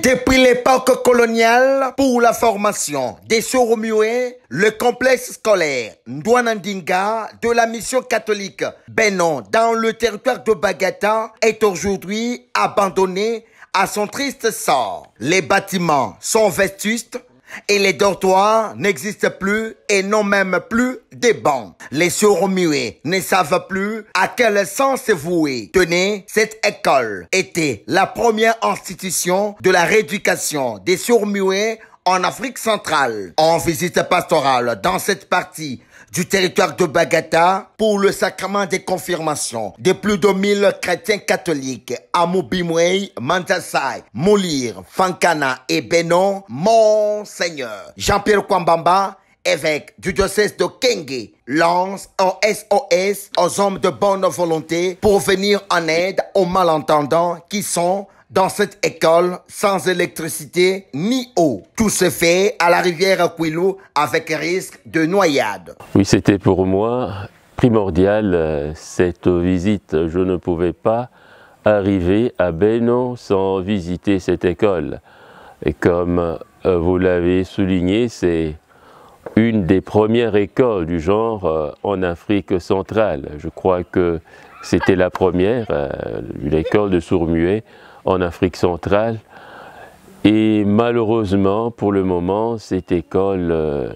Depuis l'époque coloniale, pour la formation des sourds-muets, le complexe scolaire Ndouanandinga de la mission catholique Bénon dans le territoire de Bagata est aujourd'hui abandonné à son triste sort. Les bâtiments sont vétustes et les dortoirs n'existent plus et n'ont même plus des bancs. Les sourds-muets ne savent plus à quel sens se vouer. Tenez, cette école était la première institution de la rééducation des sourds-muets en Afrique centrale. En visite pastorale dans cette partie du territoire de Bagata pour le sacrement des confirmations de plus de 1000 chrétiens catholiques à Moubimoué, Mantassai, Moulir, Fankana et Bénon, Monseigneur Jean-Pierre Kwambamba, évêque du diocèse de Kenge, lance un SOS aux hommes de bonne volonté pour venir en aide aux malentendants qui sont dans cette école sans électricité ni eau. Tout se fait à la rivière Kouilou avec risque de noyade. Oui, c'était pour moi primordial cette visite. Je ne pouvais pas arriver à Bénon sans visiter cette école. Et comme vous l'avez souligné, c'est une des premières écoles du genre en Afrique centrale. Je crois que c'était la première, une école de sourds-muets en Afrique centrale. Et malheureusement, pour le moment, cette école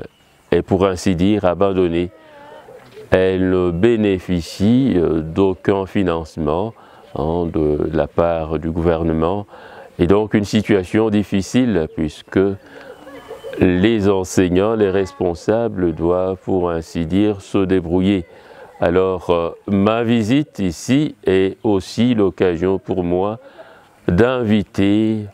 est pour ainsi dire abandonnée. Elle ne bénéficie d'aucun financement de la part du gouvernement. Et donc une situation difficile puisque les enseignants, les responsables doivent pour ainsi dire se débrouiller. Alors ma visite ici est aussi l'occasion pour moi d'inviter,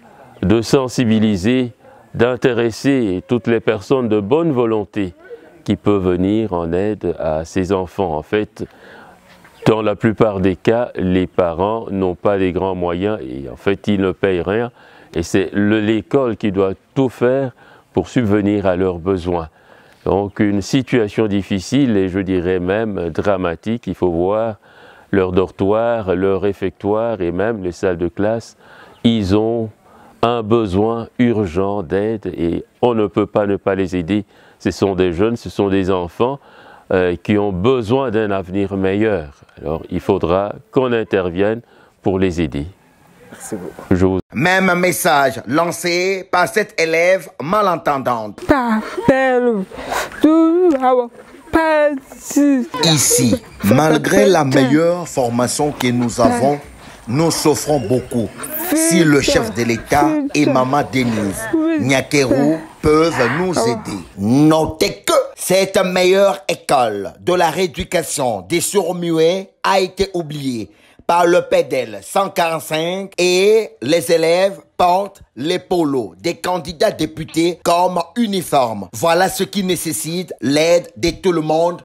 de sensibiliser, d'intéresser toutes les personnes de bonne volonté qui peuvent venir en aide à ces enfants. En fait, dans la plupart des cas, les parents n'ont pas les grands moyens et en fait, ils ne payent rien. Et c'est l'école qui doit tout faire pour subvenir à leurs besoins. Donc une situation difficile et je dirais même dramatique. Il faut voir leurs dortoirs, leurs réfectoires et même les salles de classe. Ils ont un besoin urgent d'aide et on ne peut pas ne pas les aider. Ce sont des jeunes, ce sont des enfants qui ont besoin d'un avenir meilleur. Alors il faudra qu'on intervienne pour les aider. Merci beaucoup. Même message lancé par cette élève malentendante. Ici, malgré la meilleure formation que nous avons, nous souffrons beaucoup. Si le chef de l'État et Maman Denise Nyakeru peuvent nous aider. Notez que cette meilleure école de la rééducation des sourds-muets a été oubliée par le PEDEL 145 et les élèves portent les polos des candidats députés comme uniforme. Voilà ce qui nécessite l'aide de tout le monde